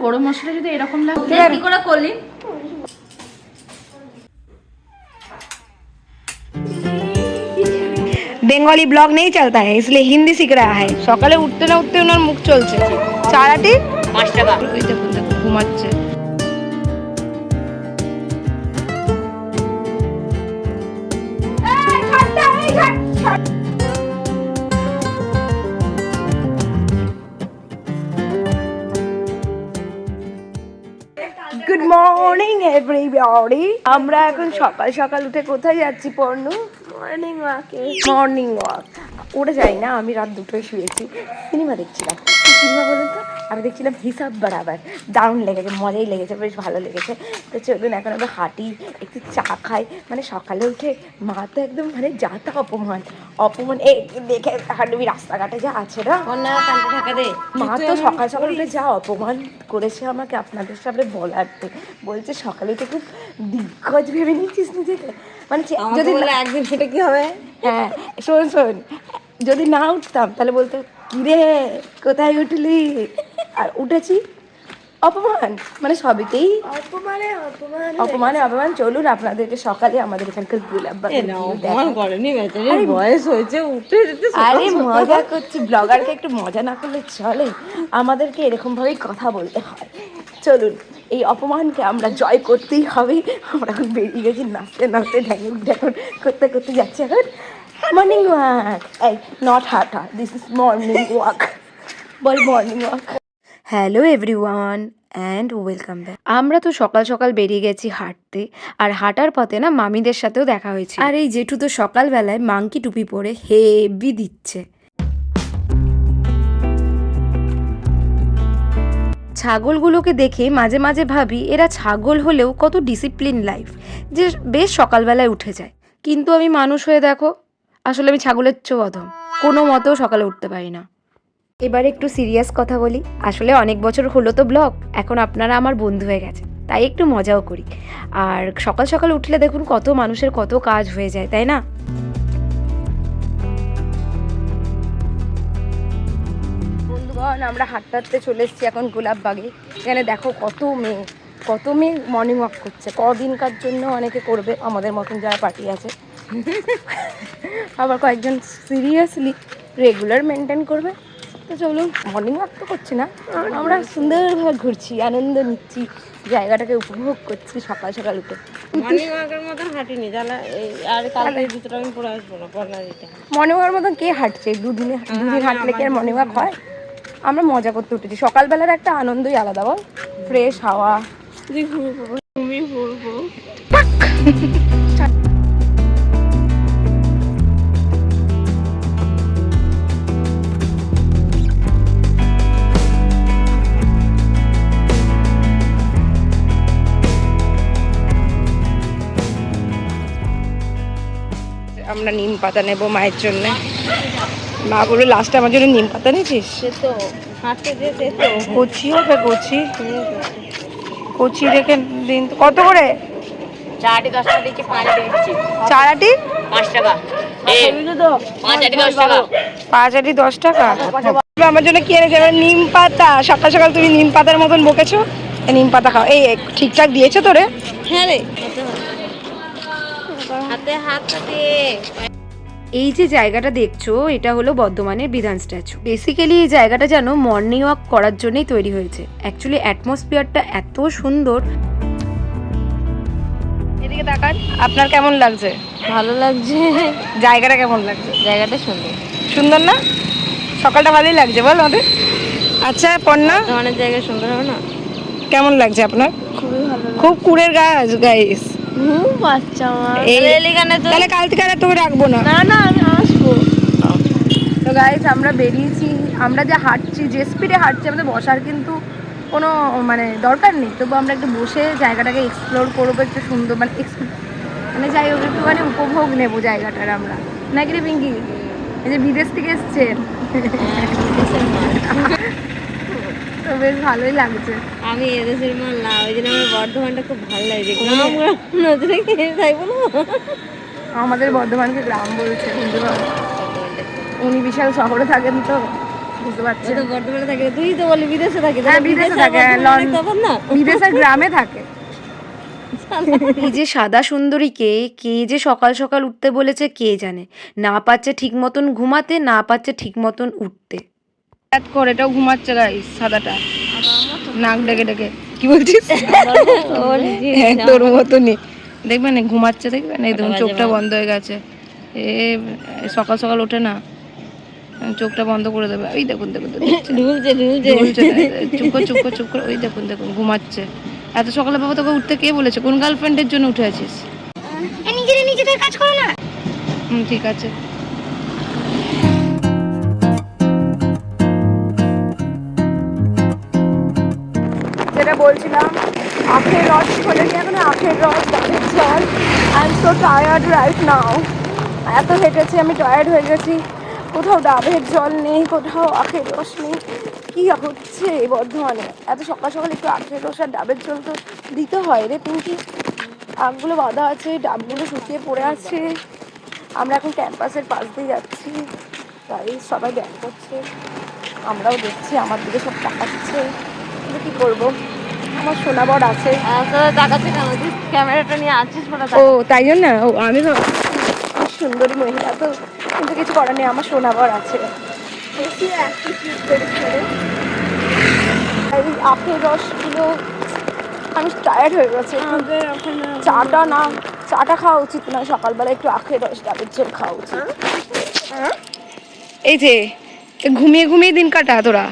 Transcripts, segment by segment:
গরম মশলা যদি এরকম লাগে কি করে করলি? बेंगली ब्लॉग नहीं चलता है इसलिए हिंदी सीख रहा है সকালে উঠতে না উঠতে ওনার মুখ চলছে চারাটি 5 টাকা ওই দেখুন ঘুমাচ্ছে গুড মর্নিং এভরিবডি আমরা এখন সকাল সকাল উঠে কোথায় যাচ্ছি পর্ণু মর্নিং ওয়াক ওটা যাই না আমি রাত 2টোয় শুয়েছি সিনেমা দেখছিলাম সিনেমা বলুন তো আমি দেখছিলাম হিসাব বরাবর দারুণ লেগেছে মজাই লেগেছে বেশ ভালো লেগেছে তো চলুন এখন আমরা হাঁটি একটু চা খাই মানে সকালে উঠে মা তো একদম মানে যাতা অপমান এই দেখে হাঁটবি রাস্তাঘাটে যা আছে না মা তো সকাল সকাল উঠে যা অপমান করেছে আমাকে আপনাদের সামনে বলার বলছে সকালে উঠে খুব দিগ্গজ ভেবে নিচ্ছিস নিজেকে মানে যদি একদিন সেটা কি হবে হ্যাঁ শোন যদি না উঠতাম তাহলে বলতো কিরে কোথায় উঠলি আর উঠেছি অপমান মানে সবইতেই অপমান চলুন আপনাদেরকে সকালে আমাদের এখানকার গোলাপ বয়স হয়েছে উঠে আরে মজা করছি ব্লগারকে একটু মজা না করলে চলে আমাদেরকে এরকম ভাবেই কথা বলতে হয় চলুন এই অপমানকে আমরা জয় করতেই হবে আমরা এখন বেরিয়ে গেছি নাচতে নাচতে ঢ্যাকুর করতে করতে যাচ্ছি এখন মর্নিং ওয়াক এই নট হাঁটা this is morning walk ball morning walk hello everyone and welcome back আমরা তো সকাল সকাল বেরিয়ে গেছি হাঁটতে আর হাঁটার পথে না মামিদের সাথেও দেখা হয়েছে আর এই জেঠু তো সকালবেলায় মাংকি টুপি পরে হেভি দিচ্ছে ছাগলগুলোকে দেখে মাঝে মাঝে ভাবি এরা ছাগল হলেও কত ডিসিপ্লিন লাইফ যে বেশ সকালবেলায় উঠে যায় কিন্তু আমি মানুষ হয়ে দেখো আসলে আমি ছাগলের চেয়েও অধম কোনো মতেও সকালে উঠতে পারি না এবার একটু সিরিয়াস কথা বলি আসলে অনেক বছর হলো তো ব্লগ এখন আপনারা আমার বন্ধু হয়ে গেছে তাই একটু মজাও করি আর সকাল সকাল উঠলে দেখুন কত মানুষের কত কাজ হয়ে যায় তাই না বন্ধুগণ আমরা হাঁটতে হাঁটতে চলে এসেছি এখন গোলাপবাগে এখানে দেখো কত মেয়ে মর্নিং ওয়াক করছে কদিনকার জন্য অনেকে করবে আমাদের মতন যারা পার্টি আছে আবার কয়েকজন সিরিয়াসলি রেগুলার মেনটেন করবে তো চলুন মর্নিং ওয়াক তো করছি না আমরা সুন্দরভাবে ঘুরছি আনন্দ নিচ্ছি জায়গাটাকে উপভোগ করছি সকাল সকাল উঠে মর্নিং ওয়াকের মতন হাঁটিনি জানা আর কালকে ভিতরে আমি পড়ে আসবো না পড়ারিটা মর্নিং ওয়াকের মতন কে হাঁটছে দুদিন হাঁটলে কি আর মর্নিং ওয়াক হয় আমরা মজা করতে উঠেছি সকালবেলার একটা আনন্দই আলাদা বল ফ্রেশ হাওয়া তুমি ঘুরবো আমরা নিম পাতা নেব মায়ের জন্য মা বলে লাস্টে আমার জন্য নিম পাতা নিয়েছিস তো হাঁটতে যেতে তো কচি হবে কচি রেখে দিন কত করে চারটি 10 টাকা দিচ্ছি 5 দিচ্ছি চারাটি 5 টাকা পাঁচ আটি 10 টাকা আমার জন্য কি এনেছে নিম পাতা সকাল সকাল তুমি নিম পাতার মতন বকেছো নিম পাতা খাও এই ঠিকঠাক দিয়েছো তো রে হ্যাঁ রে হাতে হাত দিয়ে এই যে জায়গাটা দেখছো এটা হলো বর্ধমানের বিধান স্ট্যাচু বেসিক্যালি এই জায়গাটা যেন মর্নিং ওয়াক করার জন্যই তৈরি হয়েছে অ্যাকচুয়ালি অ্যাটমসফিয়ারটা এত সুন্দর এদিকে তাকান আপনার কেমন লাগছে ভালো লাগছে জায়গাটা কেমন লাগছে জায়গাটা সুন্দর সুন্দর না সকালটা ভালোই লাগছে বল আমাদের আচ্ছা পন্না অনেক জায়গা সুন্দর হবে না কেমন লাগছে আপনার খুবই ভালো খুব কুড়ের গাছ গাইস বাচ্চা তাহলে কাল থেকে আর তোকে রাখবো না না আমি আসবো তো গাইস আমরা বেরিয়েছি আমরা যা হাঁটছি যে স্পিডে হাঁটছি আমাদের বসার কিন্তু কোনো মানে দরকার নেই তবু আমরা একটু বসে জায়গাটাকে এক্সপ্লোর করবো একটু সুন্দর মানে যাই হোক একটুখানি উপভোগ নেবো জায়গাটার আমরা নাকি রে পিঙ্কি এই যে বিদেশ থেকে এসছেন তো বেশ ভালোই লাগছে আমি এদেশের মাল না ওই জন্য আমার বর্ধমানটা খুব ভালো লাগছে গ্রাম নজরে তাই বলো আমাদের বর্ধমানকে গ্রাম বলছে উনি বিশাল শহরে থাকেন তো বুঝতে ও পারছেন? তো বর্ধমানে থাকে, তুই তো বলি বিদেশে থাকে। হ্যাঁ, বিদেশে থাকে, তখন না বিদেশের গ্রামে থাকে। এই যে সাদা সুন্দরীকে কে যে সকাল সকাল উঠতে বলেছে কে জানে, না পাচ্ছে ঠিক মতন ঘুমাতে, না পাচ্ছে ঠিক মতন উঠতে। করে এটাও ঘুমাচ্ছে গাইস, সাদাটা নাক ডেকে ডেকে। কি বলছিস? হ্যাঁ, তোর মতনই দেখবেন ঘুমাচ্ছে, দেখবেন এই দেখুন চোখটা বন্ধ হয়ে গেছে। এ সকাল সকাল ওঠে না, চোখটা বন্ধ করে দেবে। ওই দেখুন দেখুন ঢুলছে ঢুলছে, চুপ কর চুপ কর চুপ কর। ওই দেখুন দেখুন ঘুমাচ্ছে। এত সকালে বাবা তোকে উঠতে কে বলেছে? কোন গার্লফ্রেন্ডের জন্য উঠে আছিস? নিজেদের কাজ করো না। ঠিক আছে। যেটা বলছিলাম, আখের রস খোলেনি এখনো, আখের রস, ডাবের জল। I am so tired right now. এত হেঁটেছি আমি, টায়ার্ড হয়ে গেছি। কোথাও ডাবের জল নেই, কোথাও আখের রস নেই। কি হচ্ছে এই বর্ধমানে? এত সকাল সকাল একটু আখের রস আর ডাবের জল তো দিতে হয় রে পিঙ্কি। আখগুলো বাঁধা আছে, ডাবগুলো শুকিয়ে পড়ে আছে। আমরা এখন ক্যাম্পাসের পাশ দিয়ে যাচ্ছি, তাই সবাই ব্যায়াম করছে, আমরাও দেখছি, আমার দিকে সব তাকাচ্ছে। কিন্তু কী করবো, আমার শোনাবর আছে। তাকাচ্ছে কেন? তুই ক্যামেরাটা নিয়ে আছিস বলে ও তাই জন্য। ও আমি সুন্দরী মহিলা তো, কিন্তু কিছু করার নেই, আমার শোনাবর আছে। এই আখের রসগুলো, আমি টায়ার্ড হয়ে গেছে। চাটা খাওয়া উচিত না, সকালবেলা একটু আখের রস ডাবের জল খাওয়া উচিত। এই যে ঘুমিয়ে ঘুমিয়ে দিন কাটা তোরা,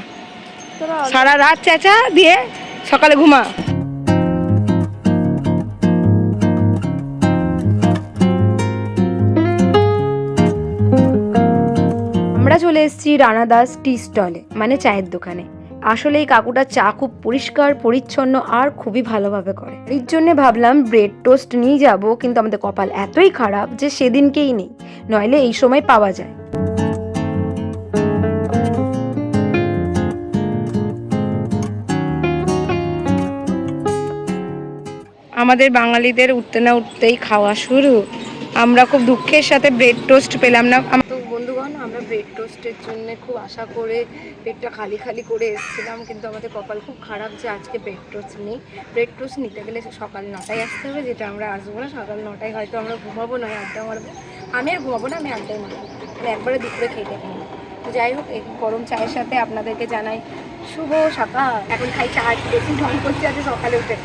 সারা রাত চেঁচা দিয়ে সকালে ঘুমা। আমরা চলে এসেছি রানাদাস টি স্টলে, মানে চায়ের দোকানে। আসলে এই কাকুটা চা খুব পরিষ্কার পরিচ্ছন্ন আর খুবই ভালোভাবে করে। এর জন্য ভাবলাম ব্রেড টোস্ট নিয়ে যাব, কিন্তু আমাদের কপাল এতই খারাপ যে সেদিনকেই নেই, নইলে এই সময় পাওয়া যায়। আমাদের বাঙালিদের উঠতে না উঠতেই খাওয়া শুরু। আমরা খুব দুঃখের সাথে ব্রেড টোস্ট পেলাম না। তো বন্ধুগণ, আমরা ব্রেড টোস্টের জন্য খুব আশা করে পেটটা খালি খালি করে এসেছিলাম, কিন্তু আমাদের কপাল খুব খারাপ যে আজকে ব্রেড টোস্ট নেই। ব্রেড টোস্ট নিতে গেলে সকাল 9টায় আসতে হবে, যেটা আমরা আসবো না। সকাল 9টায় হয়তো আমরা ঘুমাবো, নয় আড্ডা মারবো। আমি আর ঘুমাবো না, আমি আড্ডায় মারবো, আমি একবারে দুপুরে খেতে খাই। তো যাই হোক, এই গরম চায়ের সাথে আপনাদেরকে জানাই শুভ সকাল। এখন খাই চা, একটু বেশি ঢং করছে আজকে সকালে উঠে,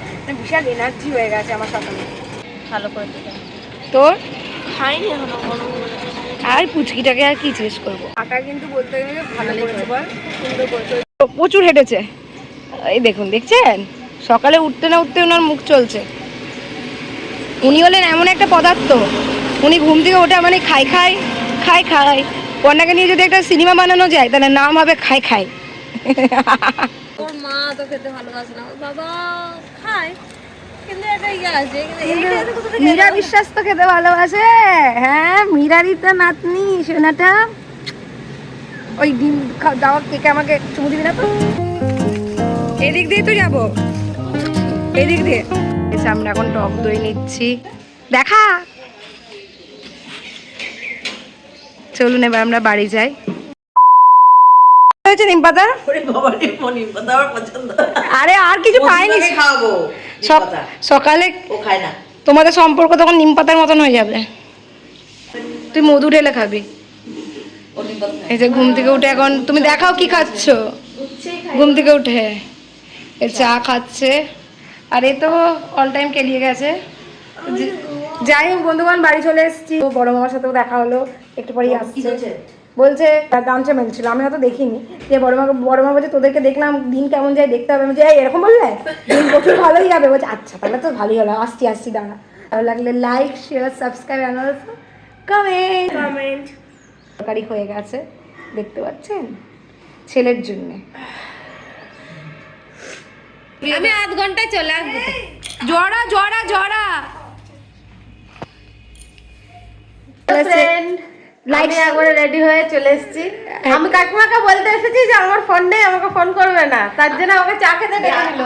বিশাল এনার্জি হয়ে গেছে আমার সকালে। ভালো করে তোর খাইনি এখনো, আর পুচকিটাকে আর কি জিজ্ঞেস করবো। আটা কিন্তু বলতে গেলে ভালো করেছে, বল সুন্দর করেছে, প্রচুর হেঁটেছে। এই দেখুন, দেখছেন সকালে উঠতে না উঠতে ওনার মুখ চলছে। উনি হলেন এমন একটা পদার্থ, উনি ঘুম থেকে ওঠা মানে খাই খাই খাই খাই। কন্যাকে নিয়ে যদি একটা সিনেমা বানানো যায় তাহলে নাম হবে খাই খাই। ওর মা তো খেতে ভালোবাসে না, ওর বাবা খায়, কিন্তু একটা ইয়ে আছে, মীরা বিশ্বাস তো খেতে ভালোবাসে। হ্যাঁ, মীরারই তো নাতনি সোনাটা। ওই ডিম দাওয়া কেকে আমাকে চুমু দিবি না তো? এদিক দিয়ে তো যাবো, এদিক দিয়ে। আমরা এখন টক দই নিচ্ছি, দেখা। চলুন এবার আমরা বাড়ি যাই। হয়েছে নিম পাতা? আরে আর কিছু পাইনি, সকালে তোমাদের সম্পর্ক তখন নিম পাতার মতন হয়ে যাবে। তুই মধু ঢেলে খাবি। এই যে ঘুম থেকে উঠে এখন তুমি দেখাও কি খাচ্ছ। ঘুম থেকে উঠে চা খাচ্ছে, আর এ তো অল টাইম কেলিয়ে গেছে। যাই হোক বন্ধুগণ, বাড়ি চলে এসেছি। বড় মামার সাথেও দেখা হলো, একটু পরেই আসছে। বলছে গামছা মেলছিল, আমি হয়তো দেখিনি। যে বড় মা বলছে তোদেরকে দেখলাম, দিন কেমন যায় দেখতে হবে। আমি যে এরকম বললে দিন প্রচুর ভালোই যাবে। বলছে আচ্ছা তাহলে তো ভালোই হলো, আসছি দাঁড়া। ভালো লাগলে like share subscribe and also comment. তরকারি হয়ে গেছে, দেখতে পাচ্ছেন, ছেলের জন্যে। আমি আধ ঘন্টায় চলে আসবো। জড়া লাইক একবারে রেডি হয়ে চলে এসেছি। আমি কাকিমাকে বলতে এসেছি যে আমার ফোন নেই, আমাকে ফোন করবে না, তার জন্য আমাকে চা খেতে ডেকে নিল।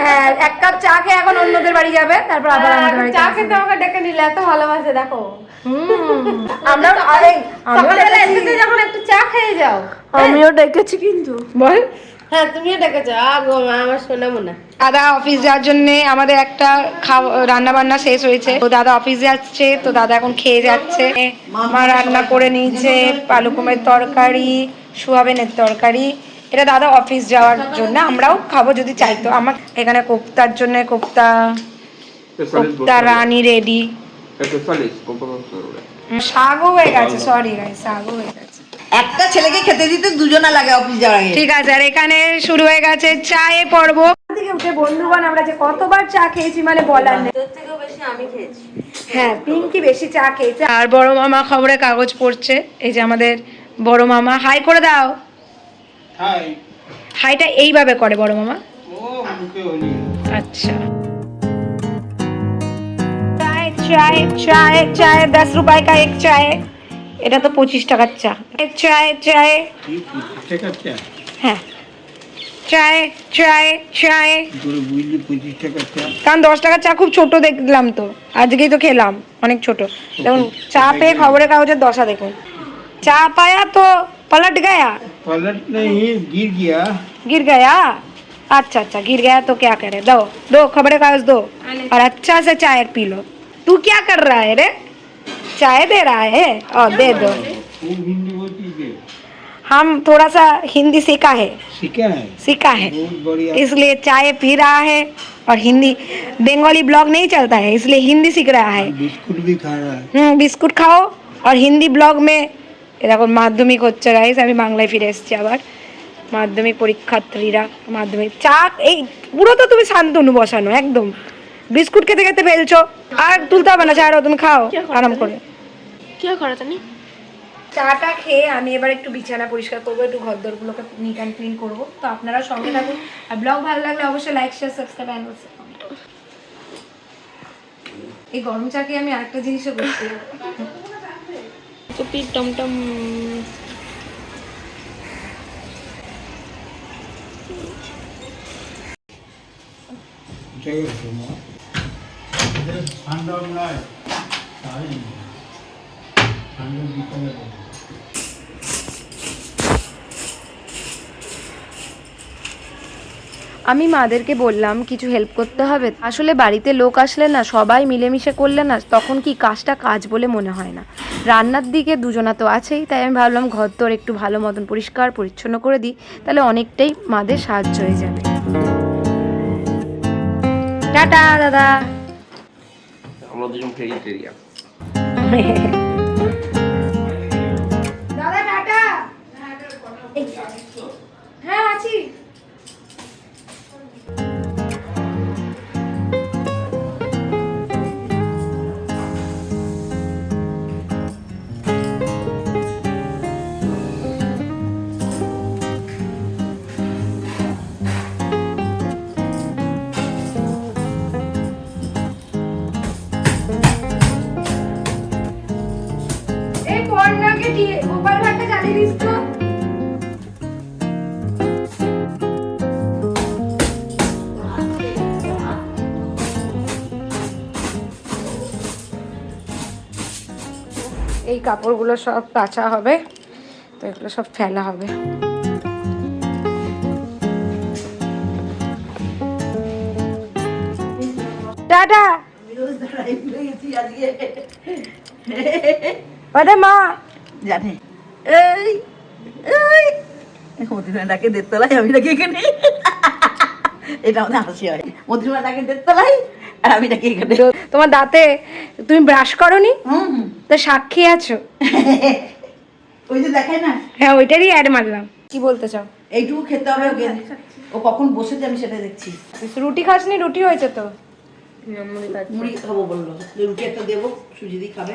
হ্যাঁ, এক কাপ চা খেয়ে এখন অন্যদের বাড়ি যাবে, তারপর আবার আমাদের বাড়ি চা খেতে আমাকে ডেকে নিল, এত ভালোবাসে দেখো। আমরা সকালবেলা এসেছে যখন একটু চা খেয়ে যাও। আমিও ডেকেছি কিন্তু বল। হ্যাঁ তুমিও ডেকেছো। গো মা আমার শোনা মনে। দাদা অফিস যাওয়ার জন্য আমাদের একটা রান্না বান্না শেষ হয়েছে, তো দাদা অফিস যাচ্ছে, তো দাদা এখন খেয়ে যাচ্ছে। মা রান্না করে নিয়েছে আলু কুমড়ের তরকারি, সোয়াবিনের তরকারি। এটা দাদা অফিস যাওয়ার জন্য, আমরাও খাবো যদি চাইতো। আমার এখানে কোপ্তার জন্য কোপ্তা রানি রেডি, শাকও হয়ে গেছে। সরি গাইস, শাকও হয়ে গেছে। একটা ছেলেকে খেতে দিতে দুজনা লাগে অফিস যাওয়ার আগে। ঠিক আছে, আর এখানে শুরু হয়ে গেছে চায়ে পর্ব। থেকে উঠে বন্ধুগণ আমরা যে কতবার চা খেয়েছি মানে বলার নেই। তোর থেকেও বেশি আমি খেয়েছি। হ্যাঁ, পিঙ্কি বেশি চা খেয়েছে। আর বড় মামা খবরের কাগজ পড়ছে। এই যে আমাদের বড় মামা, হাই করে দাও। হাই। হাইটা এইভাবে করে বড় মামা। ও মুখে হলি। আচ্ছা। চায় চায় চায় চায় 10 रुपए का एक चाय। এটা তো 25 টাকার চা। চায় চায়, কি টাকা চা? হ্যাঁ চায় চায় চায়। তোর বুঝলি 25 টাকা চা? কারণ 10 টাকার চা খুব ছোট দেখলাম, তো আজকেই তো খেলাম অনেক ছোট। দেখুন চা পেয়ে খবরের কাগজের দশা দেখুন। चा पाया तो पलट गया। पलट नहीं, गिर गया। गिर गया? अच्छा अच्छा, गिर गया तो क्या करे, दो दो खबरें कागज दो और अच्छा से चाय पी लो। तू क्या कर रहा है रे? चाय दे रहा है और दे दो। खूब हिंदी बोलती है। हम थोड़ा सा हिंदी सीखा है, सीखा है बहुत बढ़िया। इसलिए चाय पी रहा है और हिंदी बंगाली ब्लॉग नहीं चलता है, इसलिए हिंदी सीख रहा है। बिस्कुट भी खा रहा है। बिस्कुट खाओ और हिंदी ब्लॉग में। এরকম মাধ্যমিক হচ্ছে গাইস, আমি বাংলায় ফিরে এসেছি আবার। মাধ্যমিক পরীক্ষার্থীরা মাধ্যমিক চা, এই পুরো তো তুমি শান্তনু বসানো একদম। বিস্কুট খেতে খেতে ফেলছো, আর তুলতে হবে না, ছাড়ো তুমি খাও আরাম করে। কি করে তুমি? চাটা খেয়ে আমি এবার একটু বিছানা পরিষ্কার করবো, একটু ঘরদোরগুলোকে নিট অ্যান্ড ক্লিন করবো। তো আপনারা সঙ্গে থাকুন, আর ব্লগ ভালো লাগলে অবশ্যই লাইক শেয়ার সাবস্ক্রাইব অ্যান্ড এই গরম চাকে আমি আরেকটা জিনিসও করছি। চুপি টমটম। ঠান্ডা নয়, ঠান্ডা বিকালে। আমি মাদেরকে বললাম কিছু হেল্প করতে হবে। আসলে বাড়িতে লোক আসলে না, সবাই মিলেমিশে করলে না, তখন কি কাজটা কাজ বলে মনে হয় না। রান্নার দিকে দুজনা তো আছেই, তাই আমি ভাবলাম ঘর তোর একটু ভালো মতন পরিষ্কার পরিচ্ছন্ন করে দিই, তাহলে অনেকটাই মাদের সাহায্য হয়ে যাবে। টাটা দাদা। আমরা দুজন ভেজিটেরিয়ান। দাদা টাটা। হ্যাঁ আছি। গোপাল ভাতটা চালিয়ে দিস তো। এই কাপড়গুলো সব কাচা হবে, তো এগুলো সব ফেলা হবে। টাটা। আরে মা জানে এই এই মধুমা ডাকে দেড়তলায়, আমি ডাকি এখানে। এটা আমাদের হাসি হয়। মধুমা ডাকে দেড়তলায় আর আমি ডাকি এখানে। তোমার দাঁতে তুমি ব্রাশ করনি, তো সাক্ষী আছো। ওই যে দেখায় না, হ্যাঁ ওইটারই অ্যাড মারলাম। কি বলতে চাও? এইটুকু খেতে হবে ওকে। ও কখন বসেছে আমি সেটা দেখছি। রুটি খাসনি? রুটি হয়েছে তো। মুড়ি খাবো বললো, রুটি একটা দেবো, সুজি দিয়ে খাবে।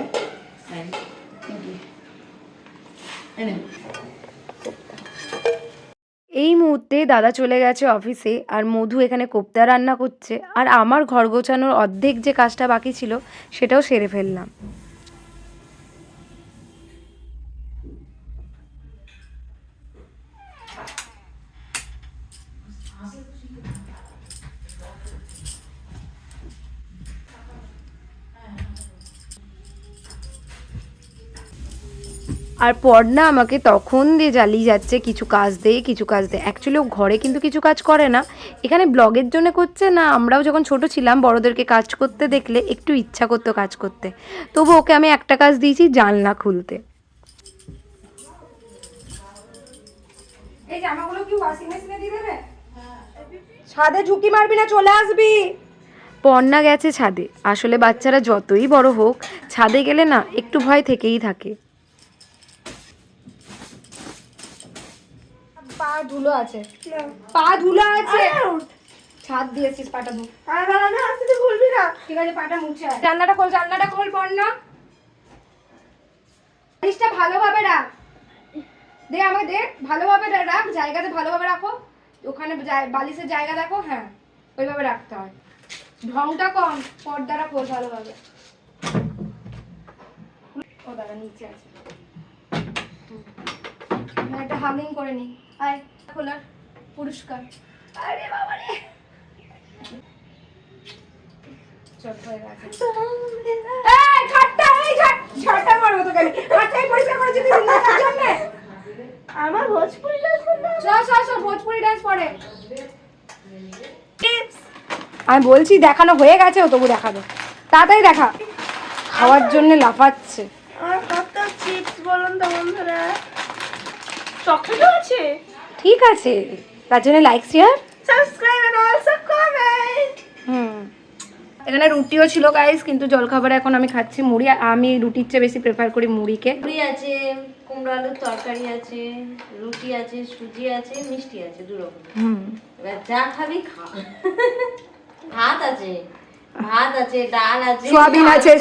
এই মুহূর্তে দাদা চলে গেছে অফিসে, আর মধু এখানে কোপ্তা রান্না করছে, আর আমার ঘর গোছানোর অর্ধেক যে কাজটা বাকি ছিল সেটাও সেরে ফেললাম। আর পর্ণা আমাকে তখন দিয়ে জ্বালিয়ে যাচ্ছে কিছু কাজ দিয়ে কিছু কাজ দিয়ে। অ্যাকচুয়ালি ও ঘরে কিন্তু কিছু কাজ করে না, এখানে ব্লগের জন্য করছে না। আমরাও যখন ছোট ছিলাম বড়োদেরকে কাজ করতে দেখলে একটু ইচ্ছা করতো কাজ করতে, তবু ওকে আমি একটা কাজ দিয়েছি, জানলা খুলতে। এই জামাগুলো কি ওয়াশিং মেশিনে দিয়ে দেবে? ছাদে ঝুঁকি মারবি না, চলে আসবি। পর্ণা গেছে ছাদে। আসলে বাচ্চারা যতই বড় হোক ছাদে গেলে না একটু ভয় থেকেই থাকে। পা ধুলো আছে, পা ধুলো আছে, ছাদ দিয়েছিস পাটা ধু। খুলবি না, ঠিক আছে পাটা মুছে আয়। জানলাটা খোল, জানলাটা খোল পর্ণা। জিনিসটা ভালোভাবে রাখ, দে আমাকে দে, ভালোভাবে রাখ, জায়গাতে ভালোভাবে রাখো। ওখানে বালিশের জায়গা দেখো, হ্যাঁ ওইভাবে রাখতে হয়। ঢংটা কম, পর্দাটা খোল ভালোভাবে। ও দাদা নিচে আছে, একটা হামিং করে নি। আয় খোলার পুরস্কার। আরে বাবা রে, চট হয়ে গেছে। এই ছাড়টা, এই ছাড়টা মারবো তোকে আমি। ছাড়টাই পরিষ্কার করেছি তুই দিনের জন্য। আমার ভোজপুরি ডান্স করতে, চল ভোজপুরি ডান্স করে। আমি বলছি দেখানো হয়ে গেছে, ও তবু দেখাবে। তাড়াতাড়ি দেখা, খাওয়ার জন্য লাফাচ্ছে। আমার কত চিপস বলুন তো বন্ধুরা, চকলেটও আছে। ঠিক আছে, তার জন্য like share subscribe and also comment. এখানে রুটিও ছিল গাইস, কিন্তু জলখাবারে এখন আমি খাচ্ছি মুড়ি। আমি রুটির চেয়ে বেশি প্রেফার করি মুড়িকে। মুড়ি আছে, কুমড়ো আলুর তরকারি আছে, রুটি আছে, সুজি আছে, মিষ্টি আছে, দু রকম। এবার যা খাবি খা। ভাত আছে, ডাল আছে, সোয়াবিন আছে,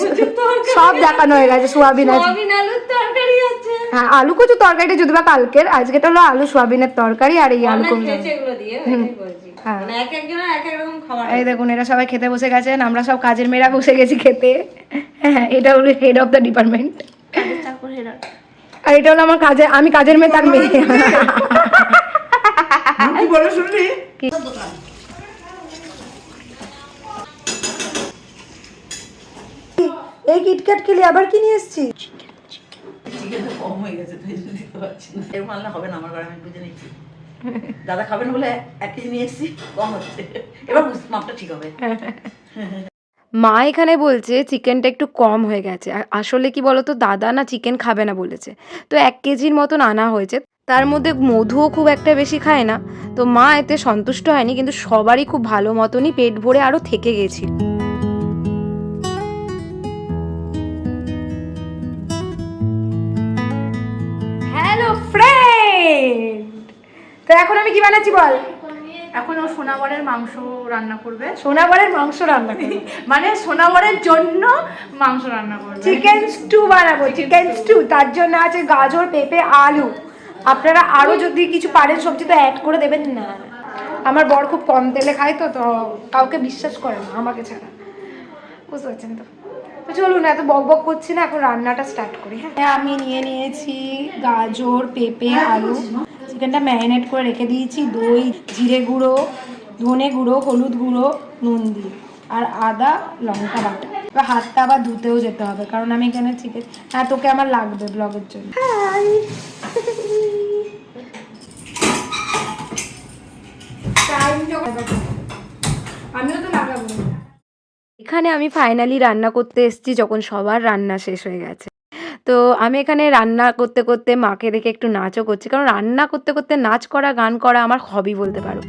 সব দেখানো হয়ে গেছে। সোয়াবিন আছে, আলুর তরকারি আছে। হ্যাঁ আলু কচু তরকারিটা যদিও বা কালকের, আজকেটা হলো আলু সোয়াবিনের তরকারি আর এই আলু কুমড়ো। এগুলো দিয়ে ওইটাই বলছি। হ্যাঁ। মানে এক একজনের এক এক রকম খাবার। এই দেখুন এরা সবাই খেতে বসে গেছেন, আমরা সব কাজের মেয়েরা বসে গেছি খেতে। হ্যাঁ এটা হলো হেড অফ দ্য ডিপার্টমেন্ট, আর এটা হলো আমার কাজে, আমি কাজের মেয়ে তার মেয়ে। কি বলে শুনলি? এই কিটক্যাট খেলি, আবার কি নিয়ে এসেছি? চিকেন তো কম হয়ে গেছে, তাই জন্য দিতে পারছি না। এর মানলে হবে না আমার ঘরে, আমি বুঝে নিচ্ছি। দাদা খাবেন বলে 1 কেজি নিয়ে এসেছি, কম হচ্ছে। এবার মাপটা ঠিক হবে। মা এখানে বলছে চিকেনটা একটু কম হয়ে গেছে। আর আসলে কি বলতো, দাদা না চিকেন খাবে না বলেছে, তো 1 কেজির মতন আনা হয়েছে। তার মধ্যে মধুও খুব একটা বেশি খায় না, তো মা এতে সন্তুষ্ট হয়নি, কিন্তু সবারই খুব ভালো মতনই পেট ভরে আরও থেকে গেছিল। হ্যালো ফ্রেন্ড, তো এখন আমি কি বানাচ্ছি বল? এখন ও সোনাবরের মাংস রান্না করবে। সোনাবরের মাংস রান্না করি, মানে সোনাবরের জন্য মাংস রান্না করবে। চিকেন স্টু বানাবো, চিকেন স্টু। তার জন্য আছে গাজর, পেঁপে, আলু। আপনারা আরও যদি কিছু পারেন সবজি তো অ্যাড করে দেবেন না। আমার বর খুব কম তেলে খায়, তো কাউকে বিশ্বাস করে না আমাকে ছাড়া, বুঝতে পারছেন তো। তো চলুন এত বক বক করছি না, এখন রান্নাটা স্টার্ট করি। হ্যাঁ আমি নিয়েছি গাজর, পেঁপে, আলু। চিকেনটা ম্যারিনেট করে রেখে দিয়েছি দই, জিরে গুঁড়ো, ধনে গুঁড়ো, হলুদ গুঁড়ো, নুন দিয়ে, আর আদা লঙ্কা বাটা। এবার হাতটা আবার ধুতেও যেতে হবে, কারণ আমি এখানে চিকেন, হ্যাঁ তোকে আমার লাগবে ব্লগের জন্য। আমিও তো লাগাবো। এখানে আমি ফাইনালি রান্না করতে এসেছি যখন সবার রান্না শেষ হয়ে গেছে। তো আমি এখানে রান্না করতে করতে মাকে দেখে একটু নাচও করছি, কারণ রান্না করতে করতে নাচ করা, গান করা আমার হবি বলতে পারো।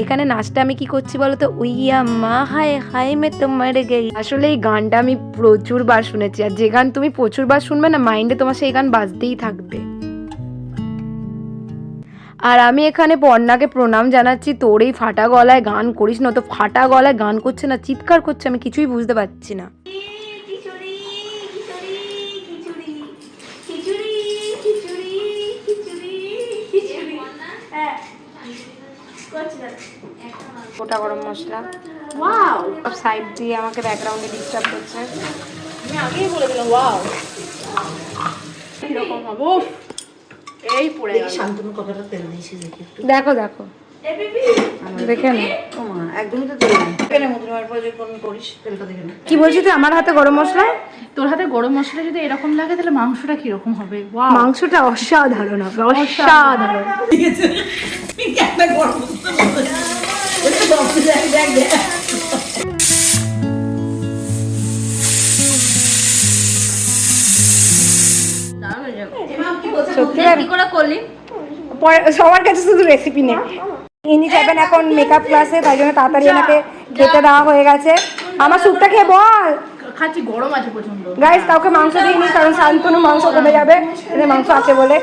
এখানে নাচটা আমি কি করছি বলো তো, উইয়া মা হায় হায় মে তোমার গেই। আসলে এই গানটা আমি প্রচুর বার শুনেছি, আর যে গান তুমি প্রচুর বার শুনবে না, মাইন্ডে তোমার সেই গান বাজতেই থাকবে। আর আমি এখানে পর্ণাকে প্রণাম জানাচ্ছি, তোর এই ফাটা গলায় গান করিস না। তো ফাটা গলায় গান করছে না, চিৎকার করছে, আমি কিছুই বুঝতে পারছি না। গোটা গরম মশলা, ওয়াও, সব সাইড দিয়ে আমাকে ব্যাকগ্রাউন্ডে ডিস্টার্ব করছে। আমি আগেই বলে দিলাম ওয়াও। কিরকম হবে? এই পড়ে গেল। শান্তনু কতটা তেল দিয়েছি দেখি একটু। দেখো দেখো, দেখে নে। একদমই তো তেল নেই। এখানে মধুরিমার পরে যখন করিস তেলটা দেখে নে। কি বলছিস তুই আমার হাতে গরম মশলা? তোর হাতে গরম মশলা যদি এরকম লাগে তাহলে মাংসটা কিরকম হবে? ওয়াও, মাংসটা অসাধারণ হবে, অসাধারণ। সত্যি কি করে করলি? সবার কাছে শুধু রেসিপি নেই। ইনি যাবেন এখন মেকআপ ক্লাসে, তাই জন্য তাড়াতাড়ি এনাকে খেতে দেওয়া হয়ে গেছে। আমার স্যুপটা খেয়ে বল। খাচ্ছি, গরম আছে প্রচন্ড। গাইস কাউকে মাংস দিইনি, কারণ শান্তনু মাংস কমে যাবে, এখানে মাংস আছে বলে।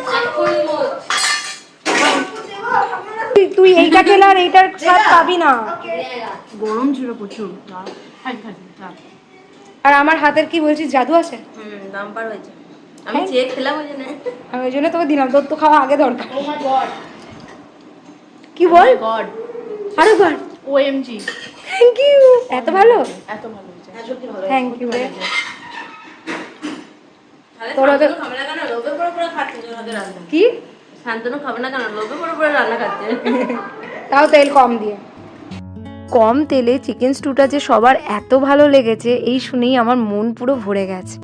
তুই এইটা খেলে আর এইটার স্বাদ পাবি না। গরম ছিল প্রচুর। খাচ্ছি। আর আমার হাতের কি বলছিস, জাদু আছে? দাম্পার হয়েছে। আমি চেয়ে খেলাম ওই জন্য। আমি ওই জন্য তোকে দিলাম, তোর তো খাওয়া আগে দরকার। ও মাই গড, কি বল? গড, আরো বার। OMG, thank you. এত ভালো, এত ভালো হয়েছে। হ্যাঁ সত্যি ভালো। Thank you. তোর তোর ওদের খাবে না কেন? লোভে পড়ে পড়ে খাচ্ছে তোর হাতে রান্না। কি? শান্তনু খাবে না কেন? লোভে পড়ে পড়ে রান্না খাচ্ছে। তাও তেল কম দিয়ে। কম তেলে চিকেন স্টুটা যে সবার এত ভালো লেগেছে, এই শুনেই আমার মন পুরো ভরে গেছে।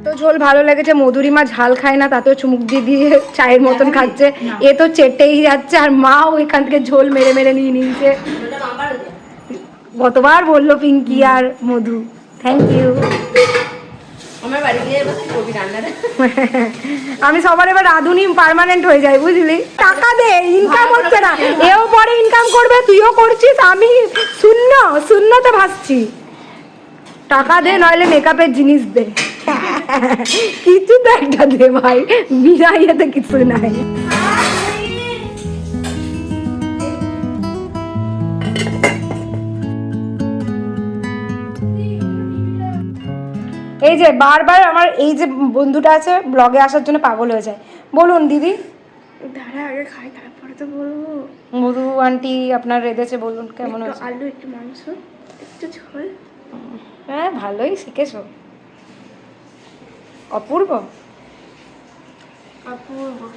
তো ঝোল ভালো লেগেছে। মধুরিমা ঝাল খায় না, তাতেও চুমুক দিয়ে দিয়ে চায়ের মতন খাচ্ছে। এ তো চেটেই যাচ্ছে, আর মাও এখান থেকে ঝোল মেরে মেরে নিয়ে নিয়েছে। ওটা দাম্পার হয়েছে। গতবার বললো পিঙ্কি আর মধু। Thank you. আমার বাড়ি গিয়ে এবার তুই করবি রান্নাটা। আমি সবার এবার রাঁধুনি পার্মানেন্ট হয়ে যাই, বুঝলি? টাকা দে, ইনকাম হচ্ছে না। এও পরে ইনকাম করবে, তুইও করছিস, আমি শূন্যতে ভাসছি। টাকা দে, নইলে মেকআপের জিনিস দে। কিছু তো একটা দে ভাই, বিনা ইয়েতে কিছু নাই। এই যে বারবার আমার এই যে বন্ধুটা আছে ব্লগে আসার জন্য পাগল হয়ে যায়। বলুন দিদি। দাঁড়া আগে খাই, তারপরে তো বলবো। মধু আন্টি আপনার রেঁধেছে, বলুন কেমন হয়েছে? আলু, একটু মাংস, একটু ঝোল। হ্যাঁ ভালোই শিখেছো। অপূর্ব।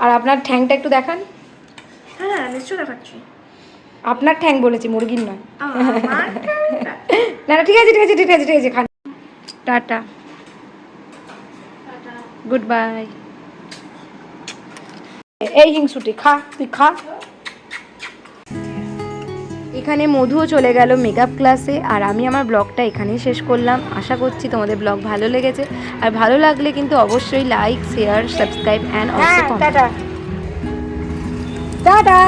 আর আপনার ঠ্যাংটা একটু দেখান। হ্যাঁ নিশ্চয় দেখাচ্ছি। আপনার ঠ্যাং বলেছি, মুরগির নয়। না না ঠিক আছে ঠিক আছে ঠিক আছে ঠিক আছে, খান। Tata, good bye. এই হিংসুটি খা, তুই খা। এখানে মধুও চলে গেল মেকআপ ক্লাসে, আর আমি আমার ব্লগটা এখানেই শেষ করলাম। আশা করছি তোমাদের ব্লগ ভালো লেগেছে, আর ভালো লাগলে কিন্তু অবশ্যই like, share, subscribe and also comment. Tata tata.